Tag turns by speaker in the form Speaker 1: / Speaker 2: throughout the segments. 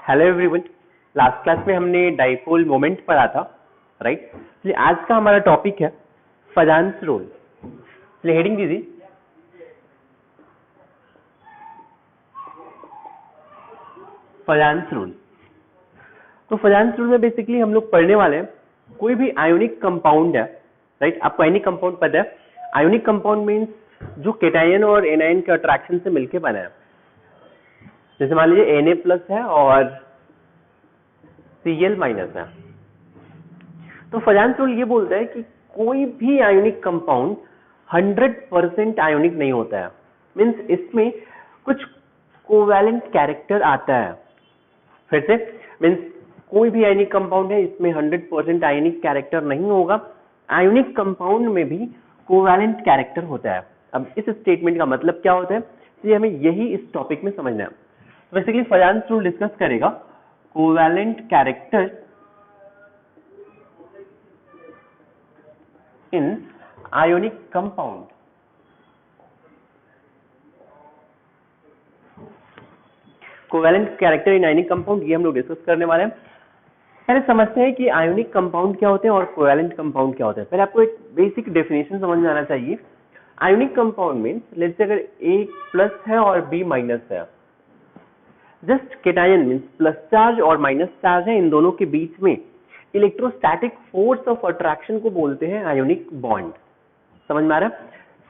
Speaker 1: Hello everyone. Last class में हमने dipole moment पढ़ा था, राइट। इसलिए आज का हमारा टॉपिक है फजान्स रूल। इसलिए हेडिंग दीजिए फजान्स रूल। तो फजान्स रूल में बेसिकली हम लोग पढ़ने वाले हैं कोई भी आयोनिक कंपाउंड है, राइट। आपको आयोनिक कंपाउंड पता है। आयोनिक कंपाउंड मीन्स जो केटायन और एनायन के अट्रैक्शन से मिलकर बना है। जैसे मान लीजिए Na+ है और Cl- है। तो फजान्स रूल ये बोलता है कि कोई भी आयोनिक कंपाउंड 100% आयोनिक नहीं होता है। मीन्स इसमें कुछ कोवैलेंट कैरेक्टर आता है। फिर से मीन्स कोई भी आयोनिक कंपाउंड है, इसमें 100% आयोनिक कैरेक्टर नहीं होगा। आयोनिक कंपाउंड में भी कोवैलेंट कैरेक्टर होता है। अब इस स्टेटमेंट का मतलब क्या होता है, तो ये हमें यही इस टॉपिक में समझना है। तो बेसिकली फजान्स रूल डिस्कस करेगा covalent character in ionic compound. Covalent character in ionic compound ये हम लोग डिस्कस करने वाले हैं। पहले समझते हैं कि आयोनिक कंपाउंड क्या होते हैं और कोवैलेंट कंपाउंड क्या होते हैं। पहले आपको एक बेसिक डेफिनेशन समझ में आना चाहिए। Ionic compound means let's say अगर A+ है और B- है, just cation means plus charge और माइनस चार्ज है, इन दोनों के बीच में इलेक्ट्रोस्टैटिक फोर्स ऑफ अट्रैक्शन को बोलते हैं आयोनिक बॉन्ड। समझ में आ रहा है?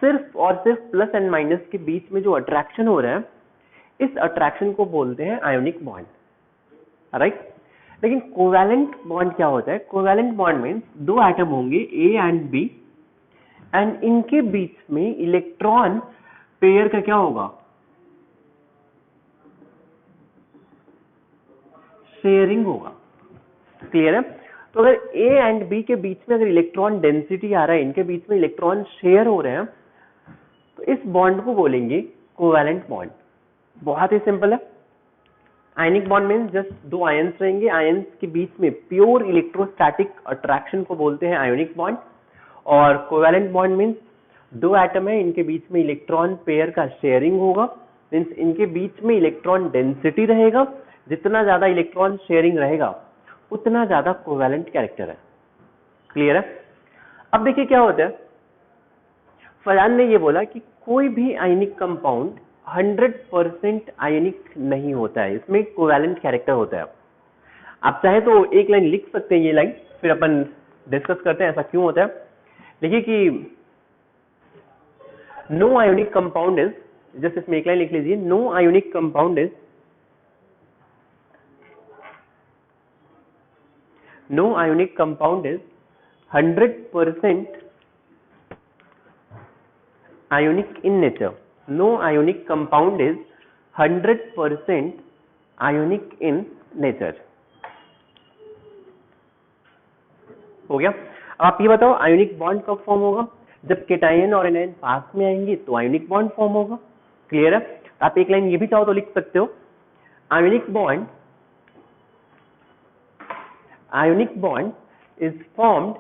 Speaker 1: सिर्फ और सिर्फ प्लस एंड माइनस के बीच में जो अट्रैक्शन हो रहा है, इस अट्रैक्शन को बोलते हैं आयोनिक बॉन्ड, राइट। लेकिन कोवैलेंट बॉन्ड क्या होता है? कोवैलेंट बॉन्ड मींस दो एटम होंगे A एंड B एंड इनके बीच में इलेक्ट्रॉन पेयर का क्या होगा? शेयरिंग होगा। क्लियर है? तो अगर A एंड B के बीच में अगर इलेक्ट्रॉन डेंसिटी आ रहा है, इनके बीच में इलेक्ट्रॉन शेयर हो रहे हैं, तो इस बॉन्ड को बोलेंगे कोवैलेंट बॉन्ड। बहुत ही सिंपल है। आयनिक बॉन्ड मींस जस्ट दो आयंस रहेंगे, आयंस के बीच में प्योर इलेक्ट्रोस्टैटिक अट्रैक्शन को बोलते हैं आयोनिक बॉन्ड। और कोवैलेंट बॉन्ड मींस दो एटम है, इनके बीच में इलेक्ट्रॉन पेयर का शेयरिंग होगा, मींस इनके बीच में इलेक्ट्रॉन डेंसिटी रहेगा। जितना ज्यादा इलेक्ट्रॉन शेयरिंग रहेगा उतना ज्यादा कोवैलेंट कैरेक्टर है। क्लियर है? अब देखिए क्या होता है, फजान ने ये बोला कि कोई भी आयनिक कंपाउंड 100% आयनिक नहीं होता है, इसमें कोवैलेंट कैरेक्टर होता है। आप चाहे तो एक लाइन लिख सकते हैं, ये लाइन फिर अपन डिस्कस करते हैं ऐसा क्यों होता है। देखिए कि no ionic compound is, just इसमें एक लाइन लिख लीजिए, no ionic compound is, no ionic compound is 100% ionic in nature. No ionic compound is 100% ionic in nature. हो गया? अब आप ये बताओ आयोनिक बॉन्ड कब फॉर्म होगा? जब केटायन और एनायन पास में आएंगे तो आयोनिक बॉन्ड फॉर्म होगा। क्लियर है? आप एक लाइन ये भी चाहो तो लिख सकते हो, ionic bond is formed,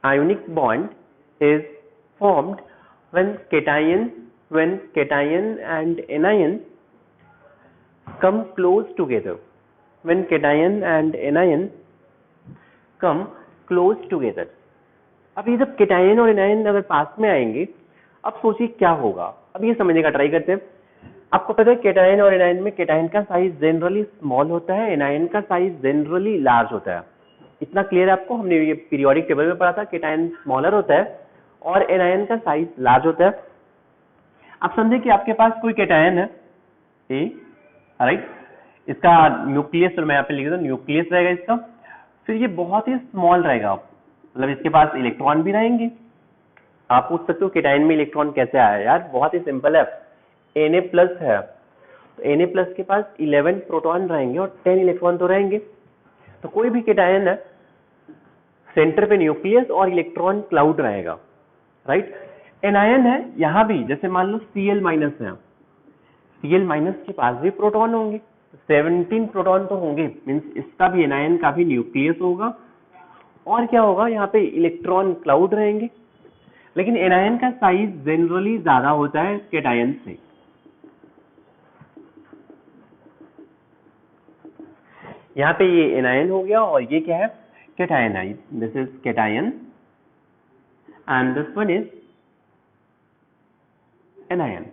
Speaker 1: ionic bond is formed when cation and anion come close together. When cation and anion come close together. अब ये जब केटायन और एनायन अगर पास में आएंगे, अब सोचिए क्या होगा। अब ये समझने का ट्राई करते हैं। आपको पता है केटायन और एनायन में केटायन का साइज जनरली स्मॉल होता है, एनायन का साइज जनरली लार्ज होता है। इतना क्लियर है आपको? हमने ये पीरियोडिक टेबल में पढ़ा था, केटायन स्मॉलर होता है और एनायन का साइज लार्ज होता है। आप समझे कि आपके पास कोई केटायन है ए, राइट, इसका न्यूक्लियस, मैं यहाँ पे लिख देता हूं, न्यूक्लियस रहेगा इसका। फिर ये बहुत ही स्मॉल रहेगा, मतलब इसके पास इलेक्ट्रॉन भी रहेंगे। आप पूछ सकते हो केटायन में इलेक्ट्रॉन कैसे आया? यार बहुत ही सिंपल है, Na+ है तो Na+ के पास 11 प्रोटॉन रहेंगे और 10 इलेक्ट्रॉन तो रहेंगे। तो कोई भी केटायन है, सेंटर पे न्यूक्लियस और इलेक्ट्रॉन क्लाउड रहेगा, राइट। एनायन है, यहां भी जैसे मान लो Cl- है, Cl- के पास भी प्रोटॉन होंगे, 17 प्रोटॉन तो होंगे, मींस इसका भी एनायन का भी न्यूक्लियस होगा और क्या होगा, यहाँ पे इलेक्ट्रॉन क्लाउड रहेंगे। लेकिन एनायन का साइज जनरली ज्यादा होता है केटायन से। यहाँ पे ये एनायन हो गया और ये क्या है, कैटायन है, this is cation and this one is anion.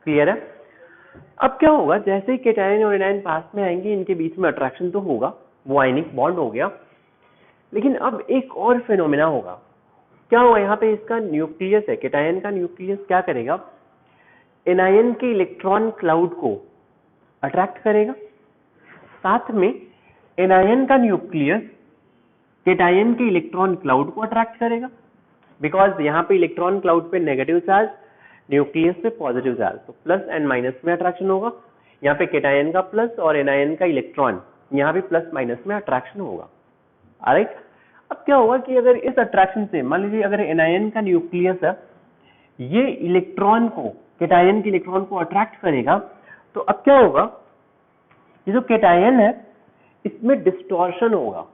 Speaker 1: Clear है? अब क्या होगा, जैसे ही कैटायन और एनायन पास में आएंगे इनके बीच में अट्रैक्शन तो होगा, वो आयनिक बॉन्ड हो गया, लेकिन अब एक और फिनोमेना होगा। क्या होगा, यहाँ पे इसका न्यूक्लियस है, कैटायन का न्यूक्लियस क्या करेगा, एनायन के इलेक्ट्रॉन क्लाउड को अट्रैक्ट करेगा, साथ में एनायन का न्यूक्लियस कैटायन के इलेक्ट्रॉन क्लाउड को अट्रैक्ट करेगा, बिकॉज यहाँ पे इलेक्ट्रॉन क्लाउड पे नेगेटिव चार्ज, न्यूक्लियस पे पॉजिटिव चार्ज, तो प्लस एंड माइनस में अट्रैक्शन होगा। यहाँ पे कैटायन का प्लस और एनायन का इलेक्ट्रॉन, यहाँ पे प्लस माइनस में अट्रैक्शन होगा। ऑलराइट, अब क्या होगा कि अगर इस अट्रैक्शन से मान लीजिए अगर एनायन का न्यूक्लियस है, ये इलेक्ट्रॉन को, कैटायन के इलेक्ट्रॉन को अट्रैक्ट करेगा, तो अब क्या होगा, ये जो कैटायन है इसमें डिस्टॉर्शन होगा।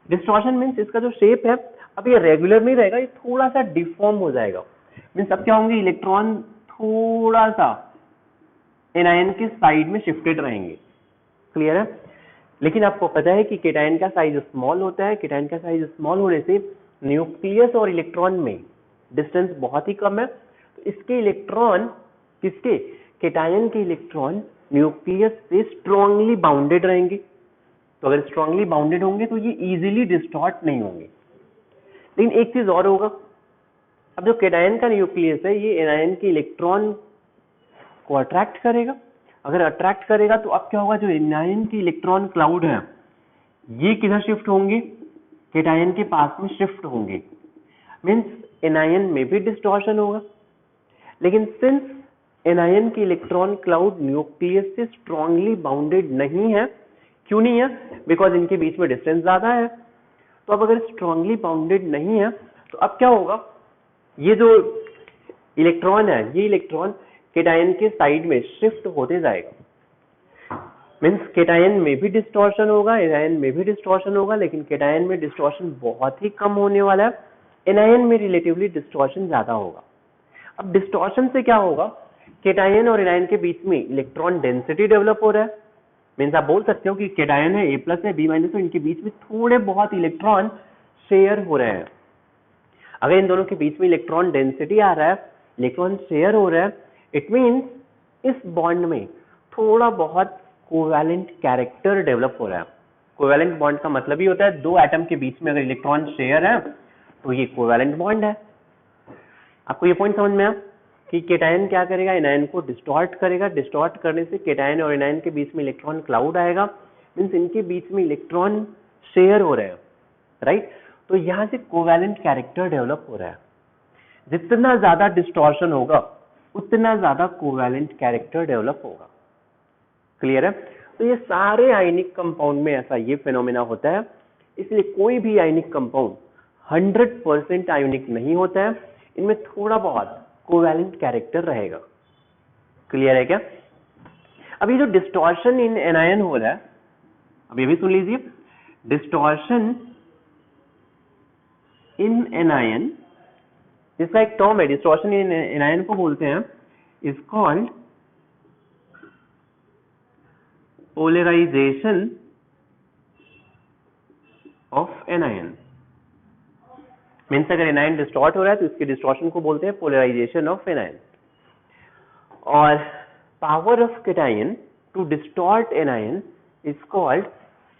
Speaker 1: डिस्टॉर्शन मीन्स इसका जो शेप है अब ये रेगुलर नहीं रहेगा, ये थोड़ा सा डिफॉर्म हो जाएगा। मीन्स अब क्या होंगे, इलेक्ट्रॉन थोड़ा सा एनायन के साइड में शिफ्टेड रहेंगे। क्लियर है? लेकिन आपको पता है कि कैटायन का साइज स्मॉल होता है, कैटायन का साइज स्मॉल होने से न्यूक्लियस और इलेक्ट्रॉन में डिस्टेंस बहुत ही कम है, तो इसके इलेक्ट्रॉन, किसके, कैटायन के इलेक्ट्रॉन न्यूक्लियस से स्ट्रांगली बाउंडेड रहेंगे। तो अगर स्ट्रांगली बाउंडेड होंगे तो ये इजीली डिस्टॉर्ट नहीं होंगे। लेकिन एक चीज और होगा, अब जो कैटायन का न्यूक्लियस है ये एनायन के इलेक्ट्रॉन को अट्रैक्ट करेगा। अगर अट्रैक्ट करेगा तो अब क्या होगा, जो एनायन के इलेक्ट्रॉन क्लाउड है ये किधर शिफ्ट होंगे, कैटायन के पास में शिफ्ट होंगे। मीन्स एनायन में भी डिस्टॉर्शन होगा, लेकिन सिंस एनायन के इलेक्ट्रॉन क्लाउड न्यूक्लियस से स्ट्रांगली बाउंडेड नहीं है, क्यों नहीं है, बिकॉज इनके बीच में डिस्टेंस ज्यादा है। तो अब अगर स्ट्रांगली बाउंडेड नहीं है तो अब क्या होगा, ये जो इलेक्ट्रॉन है ये इलेक्ट्रॉन कैटायन के साइड में शिफ्ट होते जाएगा। मीन्स कैटायन में भी डिस्टॉर्शन होगा, एनायन में भी डिस्टॉर्शन होगा, लेकिन कैटायन में डिस्टॉर्शन बहुत ही कम होने वाला है, एनायन में रिलेटिवली डिस्टॉर्शन ज्यादा होगा। अब डिस्टॉर्शन से क्या होगा, कैटायन और एनायन के बीच में इलेक्ट्रॉन डेंसिटी डेवलप हो रहा है। मीन्स आप बोल सकते हो कि कैटायन है, A+ है, B- है, इनके बीच में थोड़े बहुत इलेक्ट्रॉन शेयर हो रहे हैं। अगर इन दोनों के बीच में इलेक्ट्रॉन डेंसिटी आ रहा है, इलेक्ट्रॉन शेयर हो रहा है, इट मीन्स इस बॉन्ड में थोड़ा बहुत कोवैलेंट कैरेक्टर डेवलप हो रहा है। कोवैलेंट बॉन्ड का मतलब ही होता है दो एटम के बीच में अगर इलेक्ट्रॉन शेयर है तो ये कोवैलेंट बॉन्ड है। आपको ये पॉइंट समझ में आया कि कैटायन क्या करेगा, एनायन को डिस्टॉर्ट करेगा, डिस्टॉर्ट करने से कैटायन और एनायन के बीच में इलेक्ट्रॉन क्लाउड आएगा, मीन्स इनके बीच में इलेक्ट्रॉन शेयर हो रहे हैं, राइट। तो यहां से कोवैलेंट कैरेक्टर डेवलप हो रहा है। जितना ज्यादा डिस्टॉर्शन होगा उतना ज्यादा कोवैलेंट कैरेक्टर डेवलप होगा। क्लियर है? तो ये सारे आयनिक कंपाउंड में ऐसा ये फिनोमेना होता है, इसलिए कोई भी आयनिक कंपाउंड 100% आयोनिक नहीं होता है, इनमें थोड़ा बहुत कोवैलेंट कैरेक्टर रहेगा। क्लियर है क्या? अब ये जो डिस्टॉर्शन इन एनायन हो रहा है, अब ये भी सुन लीजिए, डिस्टॉर्शन इन एनायन, इसका एक टर्म है, डिस्टॉर्शन इन एनायन को बोलते हैं, is called polarization of anion. Means अगर एनायन डिस्टॉर्ट हो रहा है तो इसके डिस्टॉर्शन को बोलते हैं पोलराइजेशन ऑफ एनायन। और power of cation to distort anion is called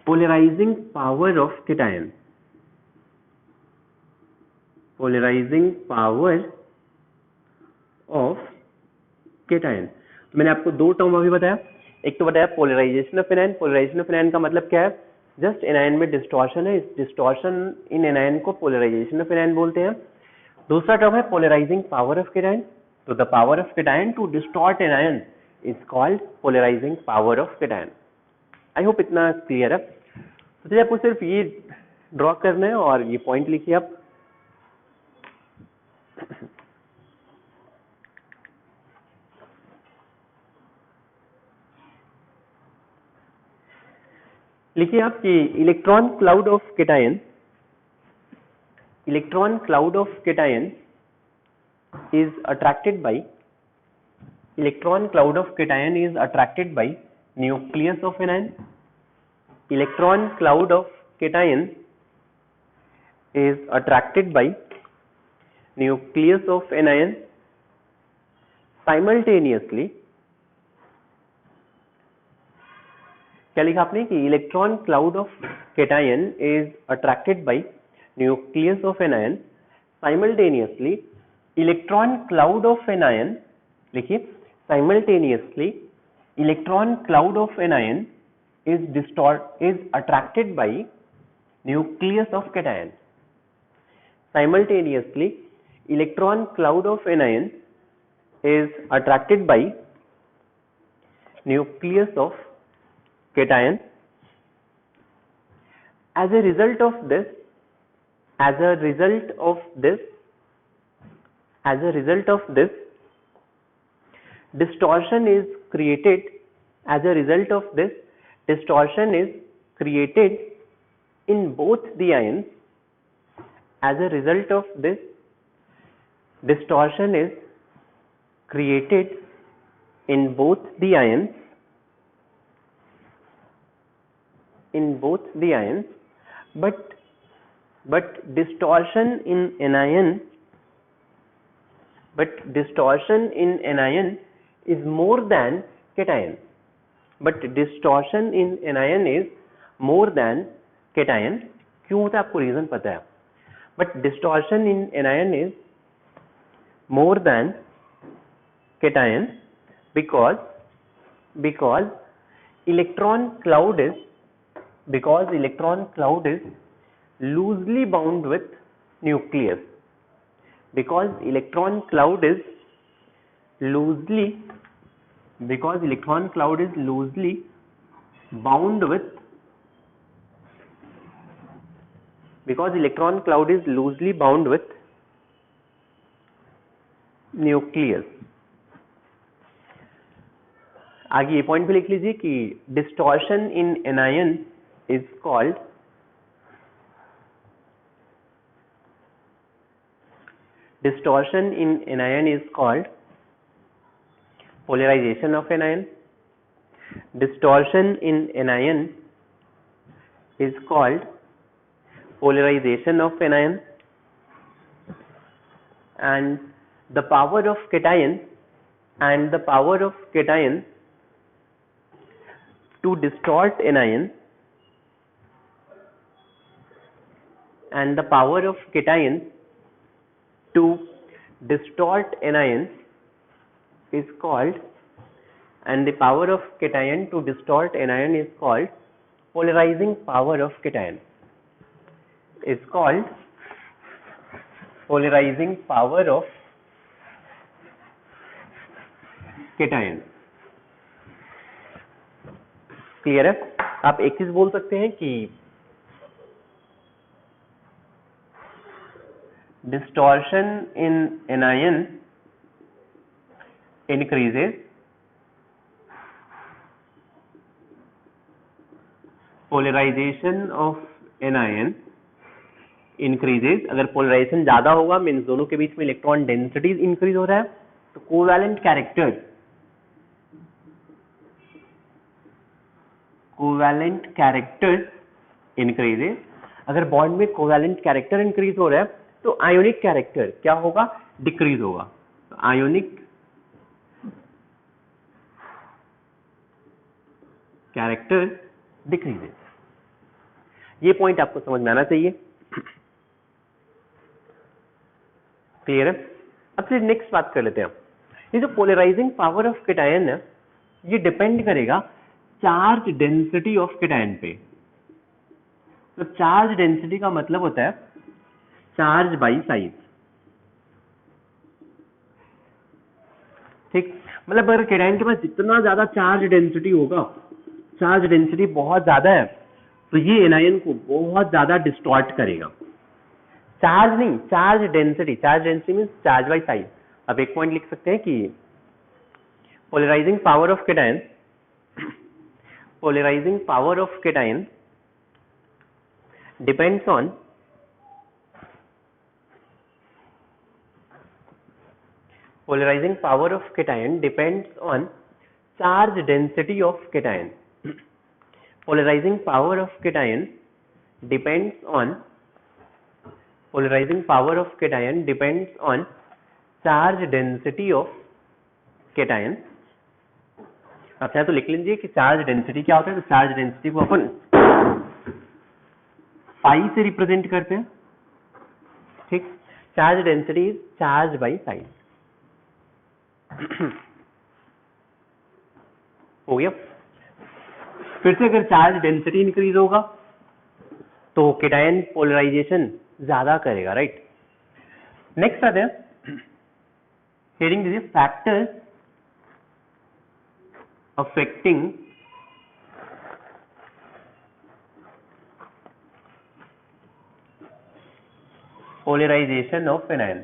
Speaker 1: polarizing power of cation. Polarizing power of cation. तो मैंने आपको दो टर्म अभी बताया, एक तो बताया polarization of anion. Polarization of anion का मतलब क्या है, जस्ट एनायन में डिस्टॉर्शन है, इस डिस्टॉर्शन इन एनायन को पोलराइजेशन ऑफ एनायन बोलते हैं। दूसरा टर्म है पोलराइजिंग पावर ऑफ कैटायन। तो the power of cation to distort anion is called polarizing power of cation. I hope इतना क्लियर है। तो चलिए आपको सिर्फ ये ड्रॉ करना है और ये पॉइंट लिखिए आप। लिखिए आप कि electron cloud of cation, electron cloud of cation is attracted by electron cloud of cation is attracted by nucleus of anion. Electron cloud of cation is attracted by nucleus of anion. Simultaneously, क्या लिखा आपने कि electron cloud of cation is attracted by nucleus of anion. Simultaneously electron cloud of anion, लिखिए simultaneously electron cloud of anion is attracted by nucleus of cation. Simultaneously electron cloud of anion is attracted by nucleus of cation. As a result of this, distortion is created. As a result of this, distortion is created in both the ions. As a result of this, distortion is created in both the ions, but distortion in anion is more than cation. क्यों होता है आपको reason पता है. But distortion in anion is more then cation because electron cloud is loosely bound with nucleus. Because electron cloud is loosely bound with nucleus. आगे ये point भी लिख लीजिए कि distortion in anion is called polarization of anion. Distortion in anion is called polarization of anion. And the power of cation to distort anion is called polarizing power of cation. Clear है. आप एक चीज बोल सकते हैं कि distortion in anion increases, polarization of anion increases. अगर polarization ज्यादा होगा मीन्स दोनों के बीच में इलेक्ट्रॉन डेंसिटीज इंक्रीज हो रहा है, तो कोवैलेंट कैरेक्टर इंक्रीजेस. अगर बॉन्ड में कोवैलेंट कैरेक्टर इंक्रीज हो रहा है तो आयोनिक कैरेक्टर क्या होगा, डिक्रीज होगा. तो आयोनिक कैरेक्टर डिक्रीजेस. ये पॉइंट आपको समझ में आना चाहिए. क्लियर है. अब फिर नेक्स्ट बात कर लेते हैं. ये जो पोलराइजिंग पावर ऑफ केटायन है ये डिपेंड करेगा चार्ज डेंसिटी ऑफ केटायन पे. तो चार्ज डेंसिटी का मतलब होता है चार्ज बाई साइज. ठीक, मतलब अगर केटायन के पास जितना ज्यादा चार्ज डेंसिटी होगा, चार्ज डेंसिटी बहुत ज्यादा है, तो ये एनायन को बहुत ज्यादा डिस्टॉर्ट करेगा. चार्ज नहीं, charge density. Charge density means charge by size. अब एक पॉइंट लिख सकते हैं कि polarizing power of cation depends on Polarizing power of cation depends on charge density of cation. Polarizing power of cation depends on charge density of cation. आप चाहे तो लिख लीजिए कि चार्ज डेंसिटी क्या होता है. तो चार्ज डेंसिटी को अपन पाई से रिप्रेजेंट करते हैं. ठीक, charge density is charge by size. हो गया. फिर से अगर चार्ज डेंसिटी इंक्रीज होगा तो केटायन पोलराइजेशन ज्यादा करेगा. राइट. नेक्स्ट आते हैं हेडिंग दीजिए factors affecting polarization of anion.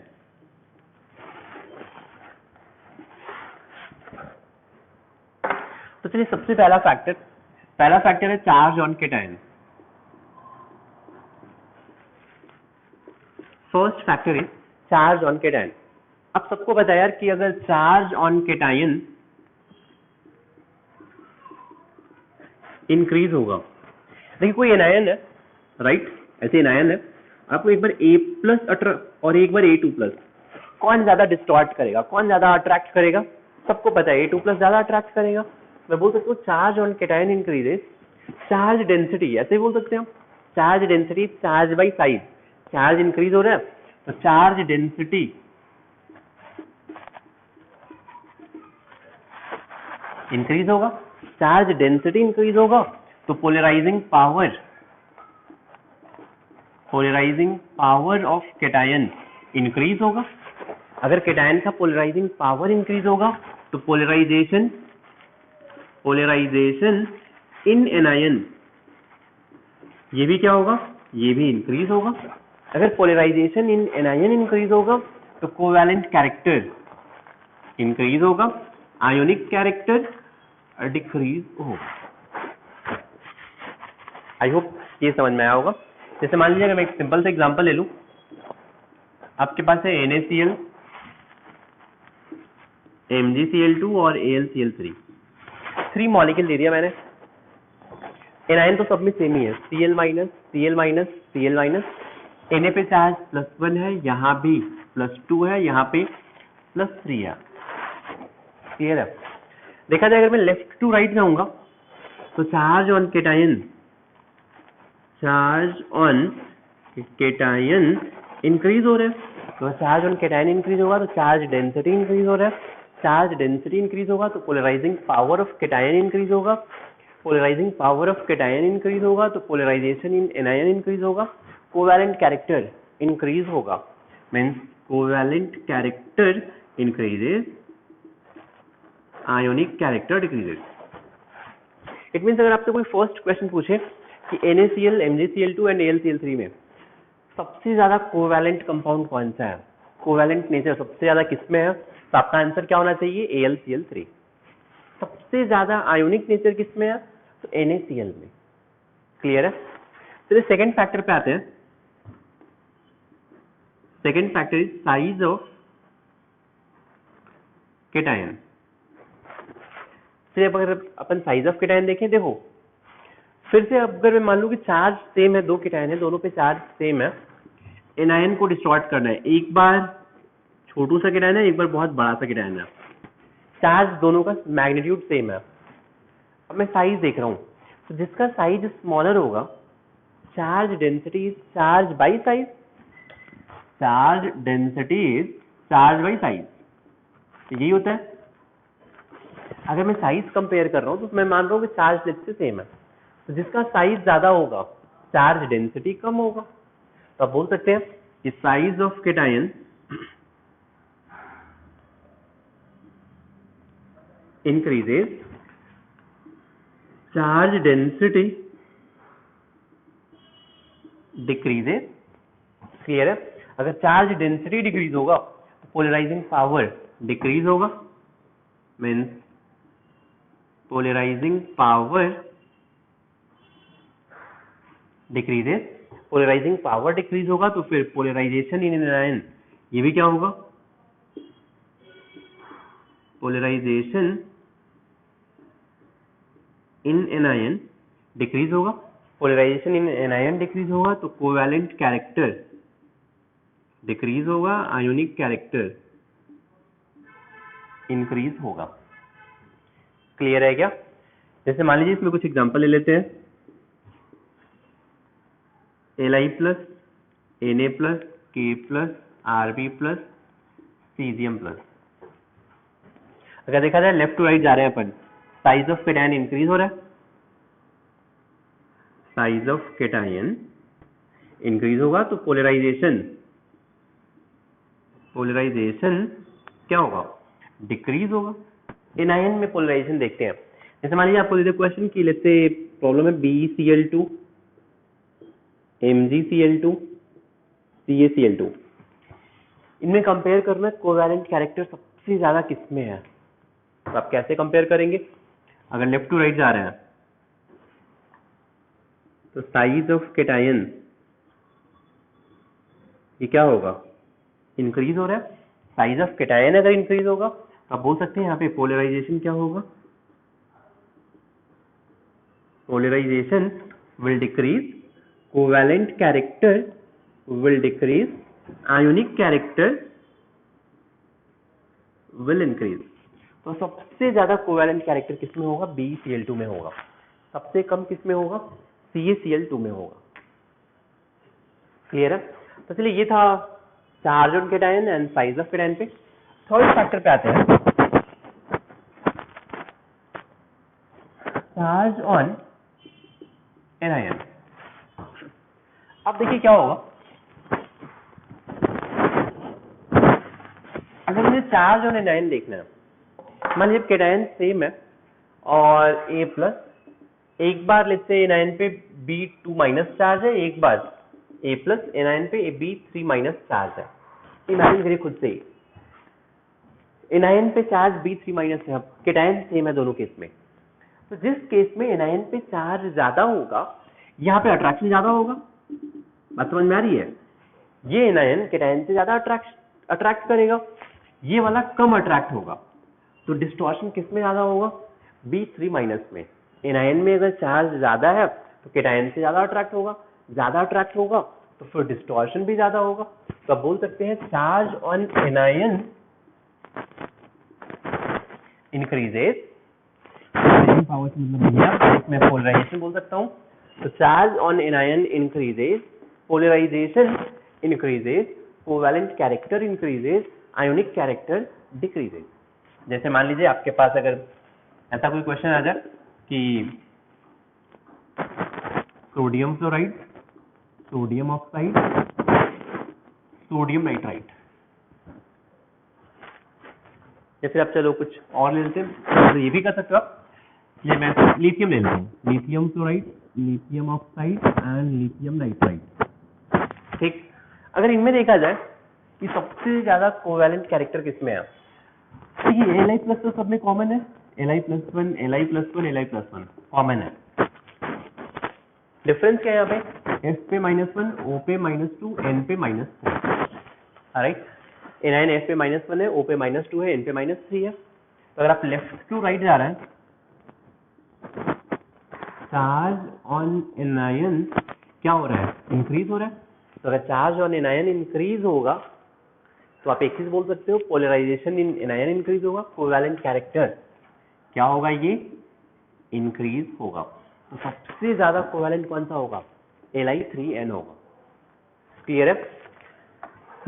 Speaker 1: तो चलिए सबसे पहला फैक्टर है charge on cation. First factor is charge on cation. अब सबको पता है यार कि अगर चार्ज ऑन केटायन इंक्रीज होगा. देखिए कोई एनायन है. राइट. ऐसे एनायन है. आपको एक बार A+ और एक बार A2+, कौन ज्यादा डिस्टॉर्ट करेगा, कौन ज्यादा अट्रैक्ट करेगा? सबको पता है A2+ ज्यादा अट्रैक्ट करेगा. मैं बोल सकता हूँ charge on cation increases, charge density, ऐसे बोल सकते हैं हम. Charge density charge by size. Charge increase हो रहा है तो चार्ज डेंसिटी इंक्रीज होगा. चार्ज डेंसिटी इंक्रीज होगा तो polarising power of cation increase होगा. अगर केटायन का पोलराइजिंग पावर इंक्रीज होगा तो पोलराइजेशन इन एनायन, ये भी क्या होगा, ये भी इंक्रीज होगा. अगर पोलराइजेशन इन एनायन इंक्रीज होगा तो कोवैलेंट कैरेक्टर इंक्रीज होगा, आयोनिक कैरेक्टर डिक्रीज होगा. आई होप ये समझ में आया होगा. जैसे मान लीजिए अगर मैं एक सिंपल सा एग्जांपल ले लूं. आपके पास है NaCl, MgCl2 और AlCl3. 3 मॉलिक्यूल दे दिया मैंने. एनायन तो सब में सेम ही है, Cl-Cl-Cl-. Na पे चार्ज +1 है, यहाँ भी +2 है, यहाँ पे +3 है. क्लियर है. देखा जाए अगर मैं लेफ्ट टू राइट जाऊंगा तो चार्ज ऑन केटायन इंक्रीज हो रहा है. तो चार्ज ऑन केटायन इंक्रीज होगा तो चार्ज डेंसिटी इंक्रीज हो रहा है. चार्ज डेंसिटी इंक्रीज होगा तो polarising power of cation increase होगा. Polarising power of cation increase होगा तो पोलराइजेशन इन एनायन इंक्रीज होगा. कोवैलेंट कैरेक्टर इंक्रीज होगा. Means covalent character increases, ionic character decreases. It means अगर आपसे कोई फर्स्ट क्वेश्चन पूछे कि NaCl, MgCl2 एंड AlCl3 में सबसे ज्यादा कोवैलेंट कंपाउंड कौन सा है, कोवैलेंट नेचर सबसे ज्यादा किसमें है, तो आपका आंसर क्या होना चाहिए, AlCl3. सबसे ज्यादा आयोनिक नेचर किसमें है, तो NaCl में. क्लियर है. चलिए सेकंड फैक्टर पे आते हैं. Second factor is size of cation. चलिए अगर अपन साइज ऑफ केटायन देखें, देखो फिर से अगर मैं मान लूं कि चार्ज सेम है, 2 केटायन है, दोनों पे चार्ज सेम है. एनायन को डिस्टॉर्ट करना है. एक बार छोटू सा केटायन है, एक बार बहुत बड़ा सा केटायन है. चार्ज दोनों का मैग्नीट्यूड सेम है. अब मैं साइज देख रहा हूं तो जिसका साइज स्मॉलर होगा, charge density is charge by size. Charge density is charge by size. यही होता है. अगर मैं साइज कंपेयर कर रहा हूं तो मैं मान रहा हूं कि चार्ज डेंसिटी सेम है. तो जिसका साइज ज्यादा होगा चार्ज डेंसिटी कम होगा. तो आप बोल सकते हैं कि size of cation increases, charge density decreases. Clear है. अगर चार्ज डेंसिटी डिक्रीज होगा तो पोलराइजिंग पावर डिक्रीज होगा. Means polarizing power decreases. Polarizing power decrease होगा तो फिर पोलराइजेशन इन एनायन, ये भी क्या होगा, पोलराइजेशन इन एनायन डिक्रीज होगा, पोलराइजेशन इन एनायन डिक्रीज होगा तो कोवैलेंट कैरेक्टर डिक्रीज होगा, आयोनिक कैरेक्टर इंक्रीज होगा। क्लियर है क्या? जैसे मान लीजिए इसमें कुछ एग्जांपल ले लेते हैं, Li plus, Na plus, K plus, Rb plus, caesium plus. अगर देखा जाए लेफ्ट टू राइट जा रहे हैं अपन, साइज ऑफ कैटायन इंक्रीज हो रहा है, साइज ऑफ कैटायन इंक्रीज होगा तो पोलराइजेशन क्या होगा? डिक्रीज होगा। एनायन में पोलराइजेशन देखते हैं, जैसे मान लीजिए आपको दे दे क्वेश्चन की लेट्स से प्रॉब्लम है BeCl2, MgCl2, CaCl2, इनमें कंपेयर करना है कोवैलेंट कैरेक्टर सबसे ज्यादा किसमें है। तो आप कैसे कंपेयर करेंगे? अगर लेफ्ट टू राइट जा रहे हैं तो साइज ऑफ कैटायन ये क्या होगा? इंक्रीज हो रहा है। साइज ऑफ कैटायन अगर इंक्रीज होगा तो आप बोल सकते हैं यहाँ पे पोलराइजेशन क्या होगा? Polarization will decrease, covalent character will decrease, ionic character will increase. तो सबसे ज्यादा कोवैलेंट कैरेक्टर किसमें होगा? BeCl2 में होगा। सबसे कम किसमें होगा? CaCl2 में होगा। क्लियर है? तो चलिए ये था charge on cation and size of cation पे। थर्ड फैक्टर पे आते हैं, चार्ज ऑन एनायन। अब देखिए क्या होगा, अगर मुझे चार्ज ऑन एनायन देखना है, मान लीजिए कैटायन सेम है और A प्लस, एक बार लेट्स से एनायन पे B2 माइनस चार्ज है, एक बार A प्लस एनायन पे B3 माइनस चार्ज है। इमेजिन करिए खुद से ही, एनायन पे चार्ज B3 माइनस है, कैटायन सेम है दोनों केस में। तो जिस केस में एनायन पे चार्ज ज्यादा होगा यहाँ पे अट्रैक्शन ज्यादा होगा। बात समझ में आ रही है? ये एनायन कैटायन से ज्यादा अट्रैक्ट करेगा, ये वाला कम अट्रैक्ट होगा। तो डिस्टॉर्शन किस में ज्यादा होगा? B3 माइनस में। एनायन में अगर चार्ज ज्यादा है तो कैटायन से ज्यादा अट्रैक्ट होगा, ज्यादा अट्रैक्ट होगा तो फिर डिस्टॉर्शन भी ज्यादा होगा। तो आप बोल सकते हैं charge on anion increases, power से मतलब मैं पोलराइजेशन बोल सकता हूं। तो charge on anion increases, polarisation increases, covalent character increases, ionic character decreases. जैसे मान लीजिए आपके पास अगर ऐसा कोई क्वेश्चन आ जाए कि sodium fluoride, sodium oxide, sodium nitrite, या फिर आप चलो कुछ और ले लेते हैं, तो ये भी कर सकते हो आप। ये मैं लिथियम ले लेता हूँ, lithium fluoride, lithium oxide and lithium nitrite. ठीक, अगर इनमें देखा जाए कि सबसे ज्यादा कोवैलेंट कैरेक्टर किसमें है, तो ये Li प्लस तो सब में कॉमन है, Li plus one, Li plus one, Li plus one common है। डिफरेंस क्या है यहाँ पे? F पे -1, O पे -2, N पे -4। राइट, एनायन F पे -1 है, O पे -2 है, N पे -3 है। तो अगर आप लेफ्ट टू राइट जा रहे हैं, चार्ज ऑन एनायन क्या हो रहा है? इंक्रीज हो रहा है। तो अगर चार्ज ऑन एनायन इंक्रीज होगा तो आप एक चीज बोल सकते हो, पोलराइजेशन इन एनायन इंक्रीज होगा, कोवैलेंट कैरेक्टर क्या होगा? ये इंक्रीज होगा। तो सबसे ज्यादा कोवैलेंट कौन सा होगा? Li3N होगा। क्लियर है?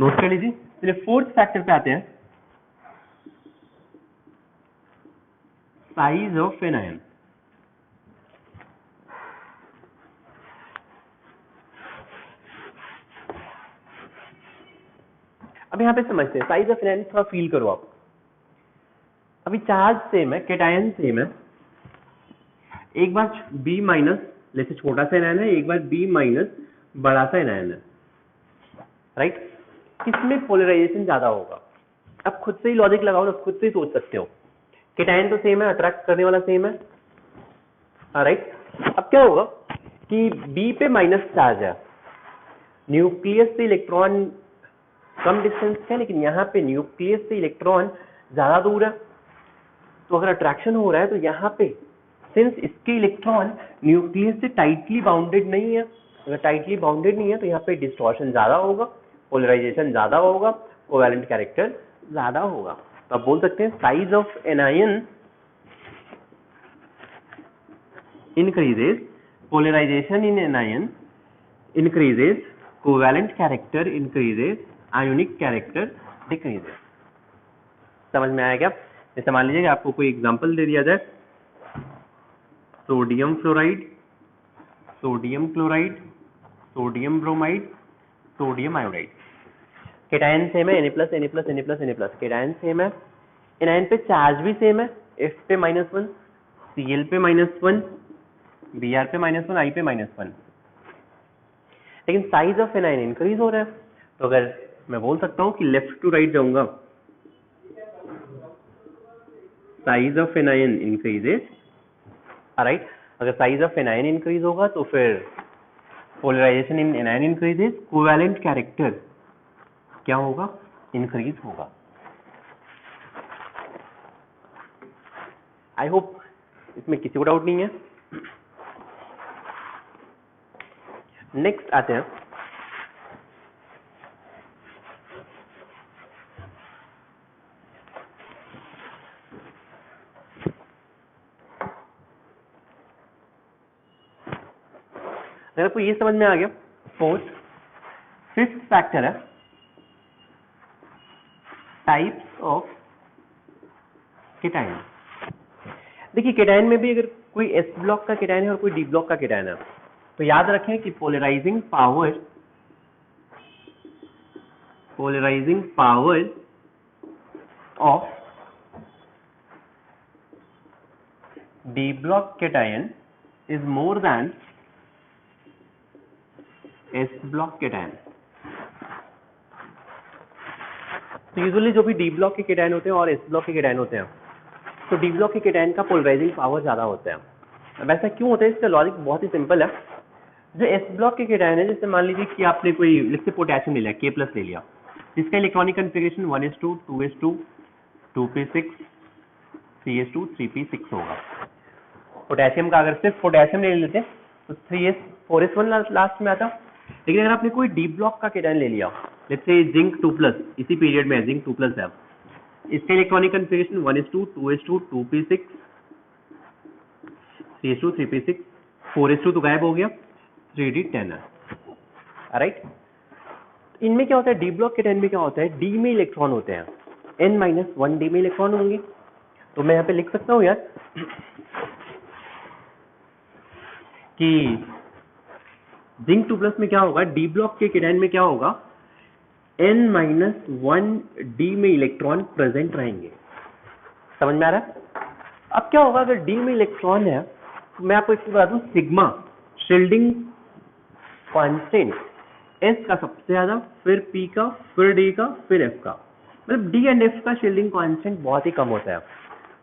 Speaker 1: नोट कर लीजिए। चलिए फोर्थ फैक्टर पे आते हैं, साइज ऑफ एनायन। अब यहाँ पे समझते हैं साइज ऑफ एनायन, थोड़ा फील करो आप। अभी चार्ज सेम है, कैटायन सेम है, एक बार B माइनस जैसे छोटा सा एनायन है, एक बार B माइनस बड़ा सा एनायन है। राइट, किसमें पोलराइजेशन ज्यादा होगा? अब खुद से ही लॉजिक लगाओ, आप खुद से ही सोच सकते हो। कैटायन तो सेम है, अट्रैक्ट करने वाला सेम है। राइट, अब क्या होगा कि B पे माइनस चार्ज है, न्यूक्लियस से इलेक्ट्रॉन कम डिस्टेंस है, लेकिन यहाँ पे न्यूक्लियस से इलेक्ट्रॉन ज्यादा दूर है। तो अगर अट्रैक्शन हो रहा है तो यहाँ पे सिंस इसके इलेक्ट्रॉन न्यूक्लियस से टाइटली बाउंडेड नहीं है, अगर टाइटली बाउंडेड नहीं है तो यहाँ पे डिस्टॉर्शन ज्यादा होगा, पोलराइजेशन ज्यादा होगा, कोवैलेंट कैरेक्टर ज्यादा होगा। तो आप बोल सकते हैं size of anion increases, polarization in anion increases, covalent character increases, ionic character decreases। समझ में आया क्या? जैसे मान लीजिए कि आपको कोई एग्जांपल दे दिया जाए, sodium fluoride, sodium chloride, sodium bromide, sodium iodide. Cation same है, Na+, Na+, Na+, Na+, cation same है, एनायन पे चार्ज भी सेम है, F पे -1, Cl पे -1, Br पे -1, I पे -1, लेकिन साइज ऑफ एनायन इंक्रीज हो रहा है। तो अगर मैं बोल सकता हूं कि लेफ्ट टू राइट जाऊंगा, size of anion increases, right. अगर साइज ऑफ एनायन इंक्रीज होगा तो फिर polarisation in anion increases, covalent character क्या होगा? इंक्रीज होगा। आई होप इसमें किसी को डाउट नहीं है। नेक्स्ट आते हैं अगर आपको ये समझ में आ गया, फोर्थ फिफ्थ फैक्टर है टाइप्स ऑफ केटायन। देखिए केटायन में भी अगर कोई एस ब्लॉक का केटायन है और कोई डी ब्लॉक का केटायन है तो याद रखें कि polarizing power of D block cation is more than S block cation. तो यूजुअली जो भी डी ब्लॉक के केटायन होते हैं और एस ब्लॉक के केटायन होते हैं, तो डी ब्लॉक के केटायन का पोलराइजिंग पावर ज्यादा होता है। वैसा क्यों होता है? इसका लॉजिक बहुत ही सिंपल है। जो एस ब्लॉक के केटायन है, जैसे मान लीजिए कि आपने कोई जैसे पोटेशियम ले लिया, K+ ले लिया, जिसका electronic configuration 1s2, 2s2, 2p6, 3s2, 3p6 होगा। पोटेशियम का अगर सिर्फ पोटेशियम ले लेते तो 3s 4s1 लास्ट में आता। लेकिन अगर आपने कोई डी ब्लॉक का केटायन ले लिया, जैसे जिंक 2+, इसी पीरियड में जिंक 2+ है, इसका electronic configuration 1s2, 2s2, 2p6, 3s2, 3p6, 4s2 तो गायब हो गया, 3d10 है, राइट। इनमें क्या होता है? डी ब्लॉक केटायन में क्या होता है? डी में इलेक्ट्रॉन होते हैं, n-1 डी में इलेक्ट्रॉन होंगे। तो मैं यहाँ पे लिख सकता हूँ यार कि जिंक 2+ में क्या होगा? डी ब्लॉक के केटायन में क्या होगा? n-1 डी में इलेक्ट्रॉन प्रेजेंट रहेंगे। समझ में आ रहा है? अब क्या होगा अगर डी में इलेक्ट्रॉन है, तो मैं आपको एक बता दूं, सिग्मा शील्डिंग कांस्टेंट एस का सबसे ज्यादा, फिर पी का, फिर डी का, फिर एफ का, मतलब डी एंड एफ का शील्डिंग कांस्टेंट बहुत ही कम होता है।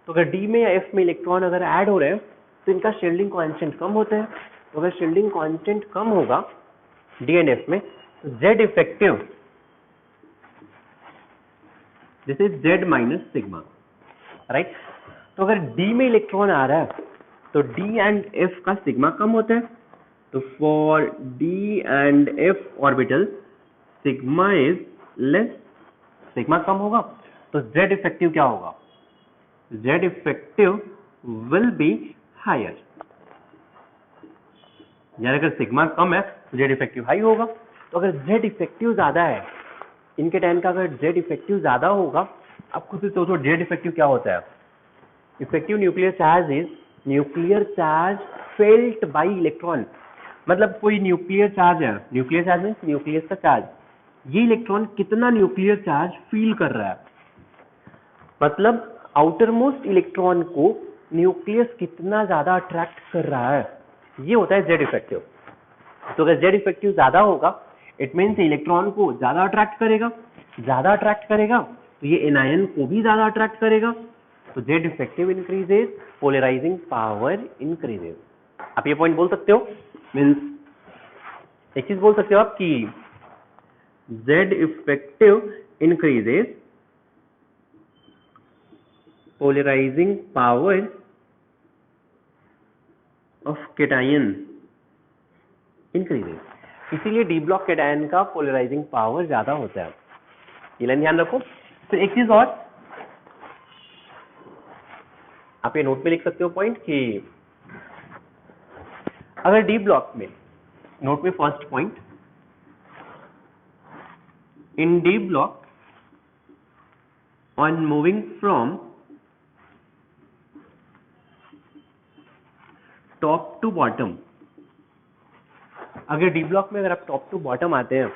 Speaker 1: तो अगर डी में या एफ में इलेक्ट्रॉन अगर ऐड हो रहे हैं तो इनका शील्डिंग कांस्टेंट कम होता है। तो अगर शील्डिंग कांस्टेंट कम होगा डी एंड एफ में, तो Z effective, this is Z minus sigma, right. तो अगर डी में इलेक्ट्रॉन आ रहा है तो डी एंड एफ का सिग्मा कम होता है। तो for d and f orbital sigma is less, sigma कम होगा, तो जेड इफेक्टिव क्या होगा? Z effective will be higher. यानी अगर सिग्मा कम है तो जेड इफेक्टिव हाई होगा। तो अगर जेड इफेक्टिव ज्यादा है, इनके टाइम का अगर जेड इफेक्टिव ज्यादा होगा, आप खुद से सोचो जेड इफेक्टिव क्या होता है? Effective nuclear charge is nuclear charge felt by electron. मतलब कोई न्यूक्लियर चार्ज है, न्यूक्लियर चार्ज मीन्स न्यूक्लियस का चार्ज, ये इलेक्ट्रॉन कितना न्यूक्लियर चार्ज फील कर रहा है, मतलब आउटर मोस्ट इलेक्ट्रॉन को न्यूक्लियस कितना ज्यादा अट्रैक्ट कर रहा है, ये होता है जेड इफेक्टिव। तो अगर जेड इफेक्टिव ज्यादा होगा, इट मीन्स इलेक्ट्रॉन को ज्यादा अट्रैक्ट करेगा, ज्यादा अट्रैक्ट करेगा तो ये एनायन को भी ज्यादा अट्रैक्ट करेगा। तो Z effective increases, polarizing power increases. आप ये पॉइंट बोल सकते हो, मीन्स एक चीज बोल सकते हो आप कि Z effective increases polarizing power of cation increases, इसीलिए डी ब्लॉक कैटायन का पोलराइजिंग पावर ज्यादा होता है। ये लाइन ध्यान रखो। फिर एक चीज और आप ये नोट में लिख सकते हो पॉइंट कि अगर डी ब्लॉक में, नोट में first point, in D block on moving from top to bottom, अगर डी ब्लॉक में अगर आप टॉप टू बॉटम आते हैं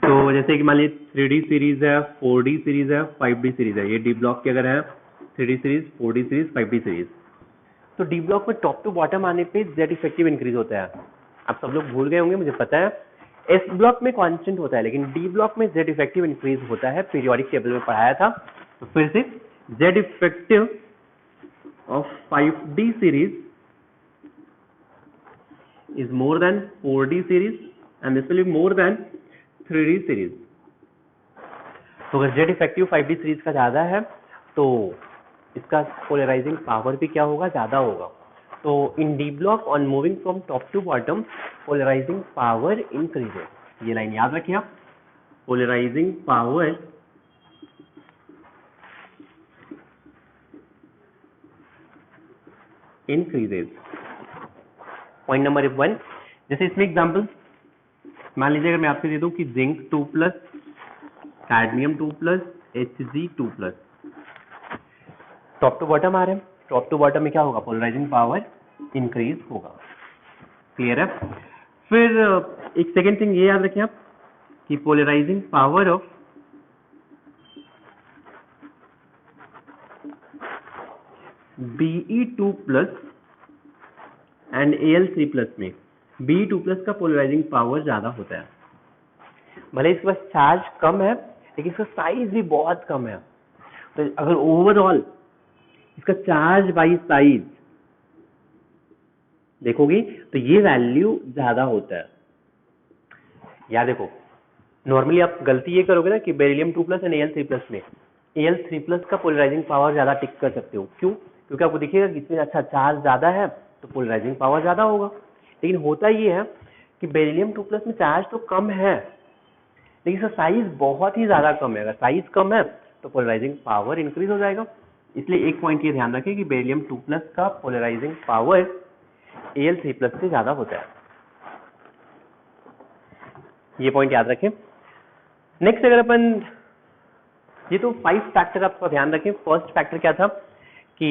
Speaker 1: तो जैसे कि मान लीजिए 3D सीरीज है, 4D सीरीज है, 5D सीरीज है, ये डी ब्लॉक के अगर है 3D series, 4D series, 5D series, तो डी ब्लॉक में टॉप टू बॉटम आने पे जेड इफेक्टिव इंक्रीज होता है। आप सब लोग भूल गए होंगे, मुझे पता है। एस ब्लॉक में कांस्टेंट होता है, लेकिन डी ब्लॉक में जेड इफेक्टिव इंक्रीज होता है, पीरियोडिक टेबल में पढ़ाया था। तो फिर से Z effective of 5D series is more than 4D series and this will be more than 3D series. तो अगर Z इफेक्टिव 5D सीरीज का ज्यादा है तो इसका पोलराइजिंग पावर भी क्या होगा, ज्यादा होगा। तो in D block on moving from top to bottom polarising power increases, ये लाइन याद रखिए आप, polarising power increases. Point number 1, जैसे इसमें एग्जांपल मान लीजिए अगर मैं आपसे दे दूं कि zinc 2+, cadmium 2+, Hg 2+, top to bottom आ रहे हैं, टॉप टू बॉटम में क्या होगा, पोलराइजिंग पावर इंक्रीज होगा। क्लियर है। फिर एक सेकेंड थिंग ये याद रखें आप कि polarizing power of Be2+ and Al3+ में Be2+ का पोलराइजिंग पावर ज्यादा होता है। भले इसके पास चार्ज कम है लेकिन इसका साइज भी बहुत कम है। तो अगर ओवरऑल इसका चार्ज बाई साइज देखोगी तो ये वैल्यू ज्यादा होता है। याद देखो, नॉर्मली आप गलती ये करोगे ना कि बेरिलियम 2+ एंड Al3+ में Al3+ का पोलराइजिंग पावर ज्यादा टिक कर सकते हो। क्यों? क्योंकि आपको दिखेगा कि इसमें अच्छा चार्ज ज्यादा है तो पोलराइजिंग पावर ज्यादा होगा। लेकिन होता ये है कि बेरिलियम 2+ में चार्ज तो कम है लेकिन इसका साइज बहुत ही ज्यादा कम है। अगर साइज कम है तो पोलराइजिंग पावर इंक्रीज हो जाएगा। इसलिए एक पॉइंट ये ध्यान रखें कि बेरिलियम 2+ का पोलराइजिंग पावर Al3+ से ज्यादा होता है। ये पॉइंट याद रखें। नेक्स्ट अगर अपन, ये तो 5 फैक्टर आपका ध्यान रखें। फर्स्ट फैक्टर क्या था कि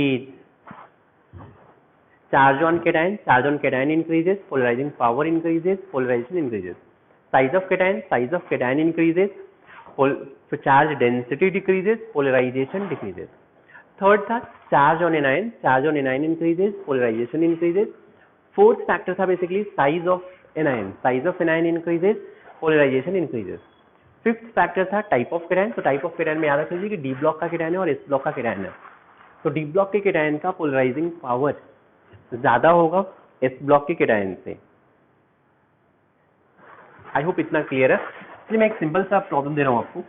Speaker 1: charge on cation increases, polarising power increases, polarisation increases. Size of cation increases, charge density decreases, polarisation decreases. Third था charge on anion increases, polarisation increases. Fourth factor था basically size of anion increases, polarisation increases. Fifth factor था type of cation. तो type of cation में याद रख लीजिए कि D block का कैटायन है और एस ब्लॉक का कैटायन है। तो डी ब्लॉक के कैटायन का पोलराइजिंग पावर ज्यादा होगा एस ब्लॉक के कैटायन से। आई होप इतना क्लियर है। इसलिए मैं एक सिंपल सा प्रॉब्लम दे रहा हूं आपको।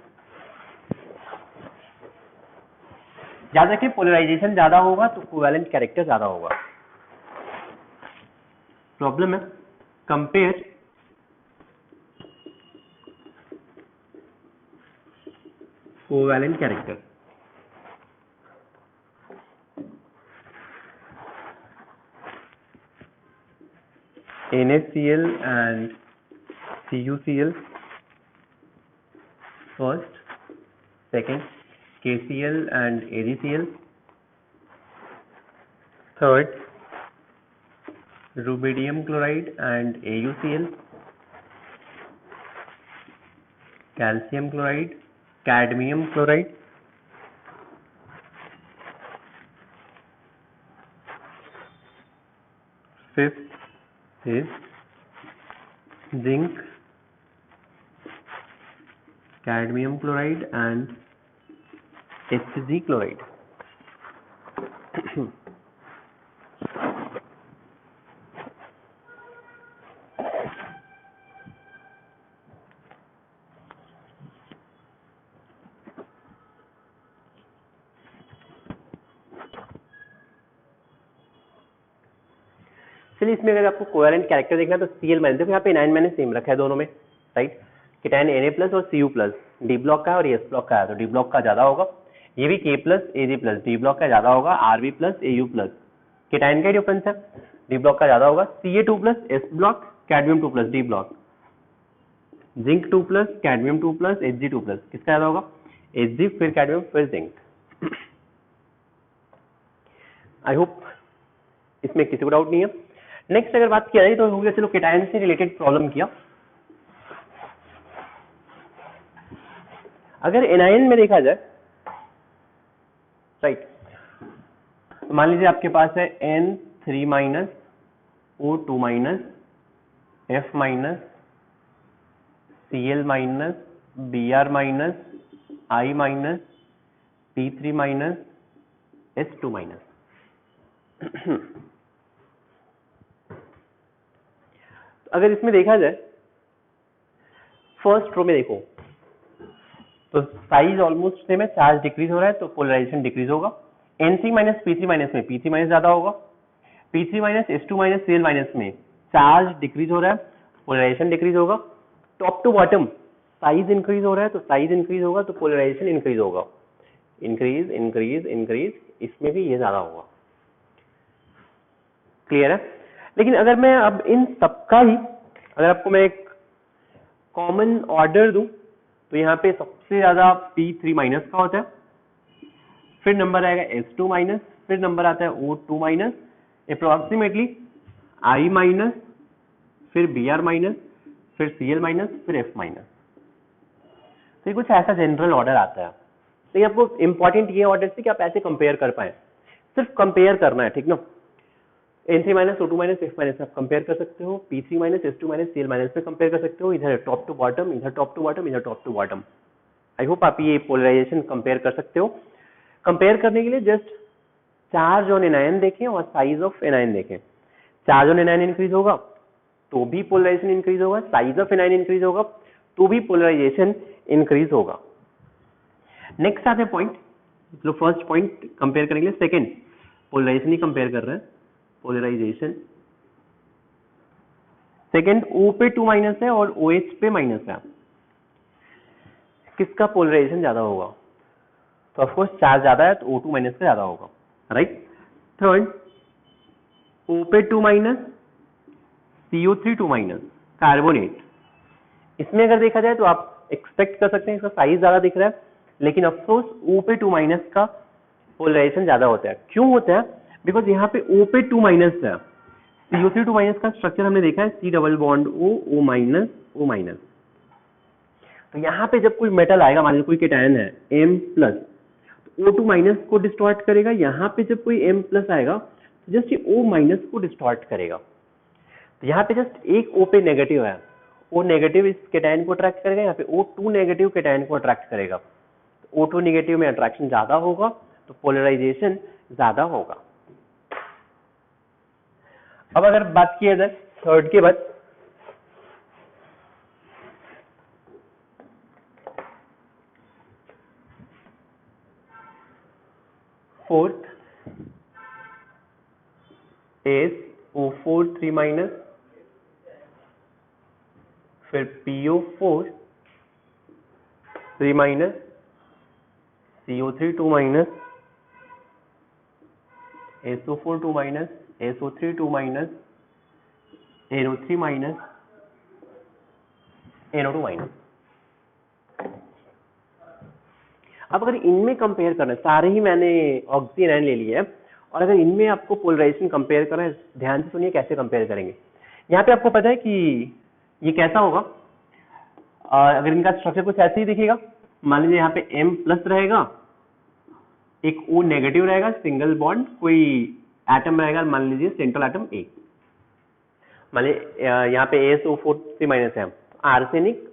Speaker 1: याद रखिए पोलराइजेशन ज्यादा होगा तो कोवैलेंट कैरेक्टर ज्यादा होगा। प्रॉब्लम है compare covalent character. NaCl and CuCl first, second KCl and AgCl, third rubidium chloride and AuCl, calcium chloride, cadmium chloride, fifth is zinc, cadmium chloride and Hg chloride. चलिए इसमें अगर आपको covalent character देखना है तो Cl minus, देखो यहाँ पे एनायन मैंने सेम रखा है दोनों में, राइट। केटायन Na प्लस और Cu प्लस डी ब्लॉक का है और एस ब्लॉक का है, तो डी ब्लॉक का ज्यादा होगा। ये भी K plus Ag plus D block का ज्यादा होगा, Rb plus Au plus cation का डिफरेंस है, डी ब्लॉक का ज्यादा होगा। Ca2 plus S block, cadmium 2 plus D block, zinc 2 plus cadmium 2 plus Hg2 plus, किसका ज्यादा होगा? Hg फिर कैडमियम फिर जिंक। आई होप इसमें किसी को डाउट नहीं है। नेक्स्ट अगर बात किया जाए तो हो गया, चलो केटायन से रिलेटेड प्रॉब्लम किया। अगर एनायन में देखा जाए, राइट, तो मान लीजिए आपके पास है N3 minus O2 minus F minus Cl minus Br minus I minus P3 minus S2 minus. अगर इसमें देखा जाए फर्स्ट रो में देखो तो साइज ऑलमोस्ट सेम है, चार्ज डिक्रीज हो रहा है तो पोलराइजेशन डिक्रीज होगा। N3 माइनस P3 माइनस में P3 माइनस ज्यादा होगा, P3 minus S2 minus Cl minus में चार्ज डिक्रीज हो रहा है, पोलराइजेशन डिक्रीज होगा। Top to bottom size increase हो रहा है तो साइज इंक्रीज होगा तो पोलराइजेशन इंक्रीज होगा, इंक्रीज इंक्रीज इंक्रीज, इसमें भी ये ज्यादा होगा। क्लियर है? लेकिन अगर मैं अब इन सबका ही अगर आपको मैं एक कॉमन ऑर्डर दूं तो यहाँ पे सबसे ज्यादा P3 माइनस का होता है, फिर नंबर आएगा S2 माइनस, फिर नंबर आता है O2 minus, approximately I minus, फिर Br माइनस, फिर Cl माइनस, फिर F माइनस। तो ये कुछ ऐसा जनरल ऑर्डर आता है। तो ये आपको इंपॉर्टेंट ये ऑर्डर से कि आप ऐसे कंपेयर कर पाए, सिर्फ कंपेयर करना है, ठीक ना। N3 minus O2 minus F minus आप कंपेयर कर सकते हो, P3 minus S2 minus Cl minus पे कंपेयर कर सकते हो, इधर टॉप टू बॉटम, इधर टॉप टू बॉटम, इधर top to bottom. I hope आप ये पोलराइजेशन कंपेयर कर सकते हो। कंपेयर करने के लिए जस्ट चार्ज ऑन एनायन देखें और साइज ऑफ एनायन देखें। चार्ज ऑन एनायन इंक्रीज होगा तो भी पोलराइजेशन इंक्रीज होगा, साइज ऑफ एनायन इंक्रीज होगा तो भी पोलराइजेशन इंक्रीज होगा। नेक्स्ट आते हैं पॉइंट, चलो फर्स्ट पॉइंट कंपेयर करेंगे, सेकंड पोलराइजेशन ही कंपेयर कर रहे हैं, पोलराइजेशन। सेकंड O पे 2 माइनस है और OH पे माइनस है, किसका पोलराइजेशन ज्यादा होगा? तो ऑफ कोर्स चार्ज ज्यादा है तो O2 माइनस का ज्यादा होगा, राइट। थर्ड O पे 2 माइनस CO3 2 माइनस कार्बोनेट, इसमें अगर देखा जाए तो आप एक्सपेक्ट कर सकते हैं इसका साइज ज्यादा दिख रहा है, लेकिन अफसोस O पे 2 माइनस का पोलराइजेशन ज्यादा होता है। क्यों होता है? बिकॉज यहाँ पे O पे 2 माइनस है, CO3 2 माइनस का स्ट्रक्चर हमने देखा है C double bond O minus O minus. तो यहाँ पे जब कोई मेटल आएगा, मान लीजिए कोई केटायन है M प्लस, तो O2 माइनस को डिस्टॉर्ट करेगा। यहाँ पे जब कोई M प्लस आएगा तो जस्ट ये O माइनस को डिस्टॉर्ट करेगा। तो यहाँ पे जस्ट एक O पे नेगेटिव है, O नेगेटिव इस केटायन को अट्रैक्ट करेगा, यहाँ पे O2 नेगेटिव केटायन को अट्रैक्ट करेगा। तो O2 नेगेटिव में अट्रैक्शन ज्यादा होगा तो पोलराइजेशन ज्यादा होगा। अब अगर बात किया जाए थर्ड के बाद, फोर्थ SO4 3 माइनस, फिर PO4 3 minus, CO3 2 minus, SO4 2 minus, SO3 2 minus, NO3 minus, NO2 minus. अब अगर इनमें कंपेयर करना है, सारे ही मैंने ऑक्सी एनायन ले लिए हैं, और अगर इनमें आपको पोलराइजेशन कंपेयर करना है, ध्यान से सुनिए कैसे कंपेयर करेंगे। यहाँ पे आपको पता है कि ये कैसा होगा, अगर इनका स्ट्रक्चर कुछ ऐसे ही दिखेगा। मान लीजिए यहाँ पे M प्लस रहेगा, एक O नेगेटिव रहेगा, सिंगल बॉन्ड, कोई एटम रहेगा, मान लीजिए सेंट्रल एटम A। मान लीजिए यहाँ पे ASO4 3 माइनस है, arsenic,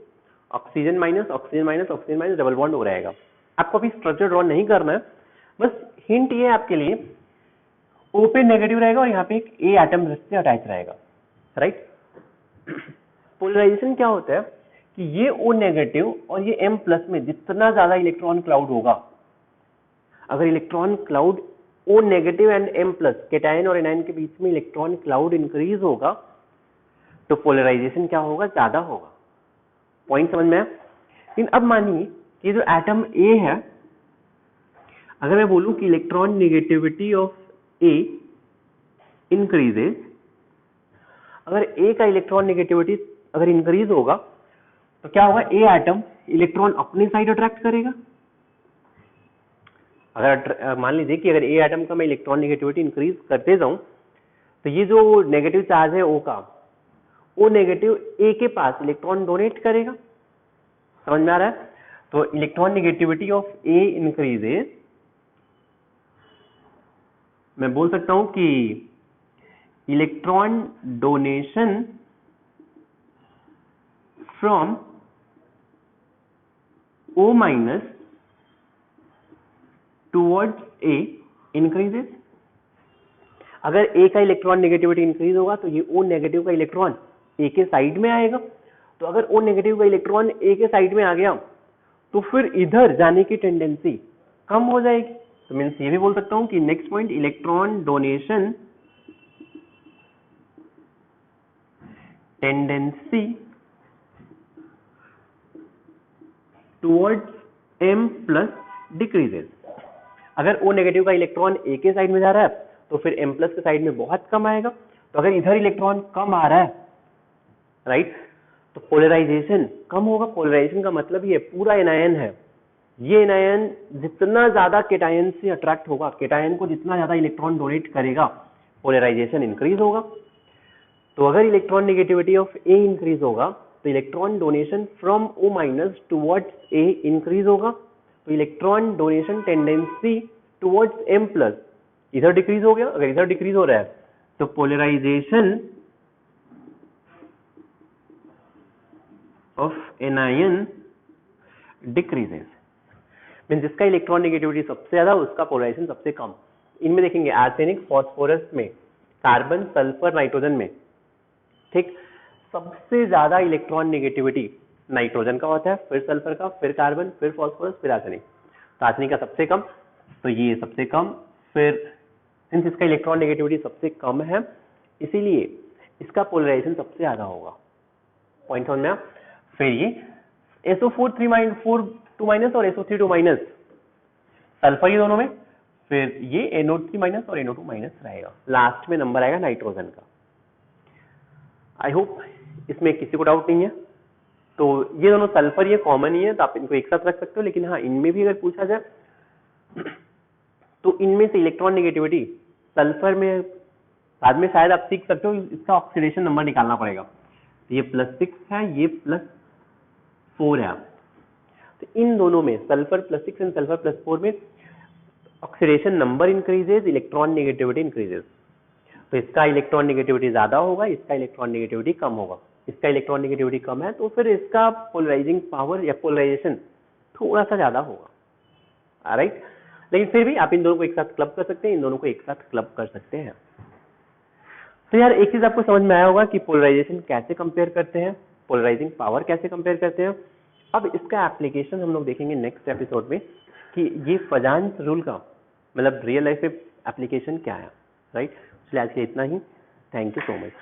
Speaker 1: oxygen minus, oxygen minus, oxygen minus, double bond हो रहेगा। आपको अभी स्ट्रक्चर ड्रॉ नहीं करना है, बस हिंट ये है आपके लिए, O पे नेगेटिव रहेगा और यहाँ पे एक A एटम से अटैच रहेगा, राइट। पोलराइजेशन क्या होता है कि ये O नेगेटिव और ये M प्लस में जितना ज्यादा इलेक्ट्रॉन क्लाउड होगा, अगर electron cloud O negative and M plus cation और एनायन के बीच में इलेक्ट्रॉन क्लाउड इंक्रीज होगा तो पोलराइजेशन क्या होगा, ज्यादा होगा। पॉइंट समझ में आया? लेकिन अब मानिए कि जो एटम A है, अगर मैं बोलूं कि electron negativity of A increases, अगर A का इलेक्ट्रॉन नेगेटिविटी अगर इंक्रीज होगा तो क्या होगा, A एटम इलेक्ट्रॉन अपनी साइड अट्रैक्ट करेगा। अगर मान लीजिए कि अगर A एटम का मैं इलेक्ट्रॉन नेगेटिविटी इंक्रीज करते जाऊं तो ये जो नेगेटिव चार्ज है O का, O नेगेटिव A के पास इलेक्ट्रॉन डोनेट करेगा। समझ में आ रहा है? तो electron negativity of A increases, मैं बोल सकता हूं कि electron donation from O minus towards A increases. अगर A का इलेक्ट्रॉन नेगेटिविटी इंक्रीज होगा तो ये O नेगेटिव का इलेक्ट्रॉन A के साइड में आएगा। तो अगर O नेगेटिव का इलेक्ट्रॉन A के साइड में आ गया तो फिर इधर जाने की टेंडेंसी कम हो जाएगी। तो मीन्स ये भी बोल सकता हूं कि next point, electron donation tendency towards M plus decreases. अगर O नेगेटिव का इलेक्ट्रॉन A के साइड में जा रहा है तो फिर M प्लस के साइड में बहुत कम आएगा। तो अगर इधर इलेक्ट्रॉन कम आ रहा है, राइट, तो पोलराइजेशन कम होगा। पोलराइजेशन का मतलब ये पूरा एनायन है, ये एनायन जितना ज्यादा केटायन से अट्रैक्ट होगा, केटायन को जितना ज्यादा इलेक्ट्रॉन डोनेट करेगा, पोलराइजेशन इंक्रीज होगा। तो अगर electron negativity of A increase होगा तो electron donation from O minus towards A increase होगा। तो electron donation tendency towards M plus इधर डिक्रीज हो गया। अगर इधर डिक्रीज हो रहा है तो polarization of anion decreases. Means जिसका इलेक्ट्रॉन नेगेटिविटी सबसे ज्यादा उसका पोलराइजेशन सबसे कम। इनमें देखेंगे आर्सेनिक, फास्फोरस में, कार्बन, सल्फर, नाइट्रोजन में, ठीक, सबसे ज्यादा इलेक्ट्रॉन नेगेटिविटी नाइट्रोजन का होता है, फिर सल्फर का, फिर कार्बन, फिर फास्फोरस, फिर आर्सेनिक। तो आर्सेनिक का सबसे कम, तो ये सबसे कम। फिर सिंस इसका इलेक्ट्रॉन नेगेटिविटी सबसे कम है इसीलिए इसका पोलराइजेशन सबसे ज्यादा होगा। पॉइंट समझ में आया? फिर ये SO4 2 माइनस और SO3 2 माइनस, सल्फर ये दोनों में, फिर ये NO3 माइनस और NO2 माइनस रहेगा। लास्ट में नंबर आएगा नाइट्रोजन का। आई होप इसमें किसी को डाउट नहीं है। तो ये दोनों सल्फर ये कॉमन ही है तो आप इनको एक साथ रख सकते हो। लेकिन हाँ, इनमें भी अगर पूछा जाए तो इनमें से इलेक्ट्रॉन नेगेटिविटी सल्फर में बाद में शायद आप सीख सकते हो, इसका ऑक्सीडेशन नंबर निकालना पड़ेगा। तो ये +6 है, ये +4 है। तो इन दोनों में सल्फर +6 एंड सल्फर +4 में oxidation number increases, electron negativity increases. तो इसका इलेक्ट्रॉन नेगेटिविटी ज्यादा होगा, इसका इलेक्ट्रॉन नेगेटिविटी कम होगा। इसका इलेक्ट्रॉन नेगेटिविटी कम है तो फिर इसका पोलराइजिंग पावर या पोलराइजेशन थोड़ा सा ज्यादा होगा, राइट। लेकिन फिर भी आप इन दोनों को एक साथ क्लब कर सकते हैं, इन दोनों को एक साथ क्लब कर सकते हैं। तो यार एक चीज आपको समझ में आया होगा कि पोलराइजेशन कैसे कंपेयर करते हैं, पोलराइजिंग पावर कैसे कंपेयर करते हैं। अब इसका एप्लीकेशन हम लोग देखेंगे नेक्स्ट एपिसोड में कि ये फजान्स रूल का मतलब रियल लाइफ में एप्लीकेशन क्या है, राइट। चलिए आज के इतना ही। Thank you so much.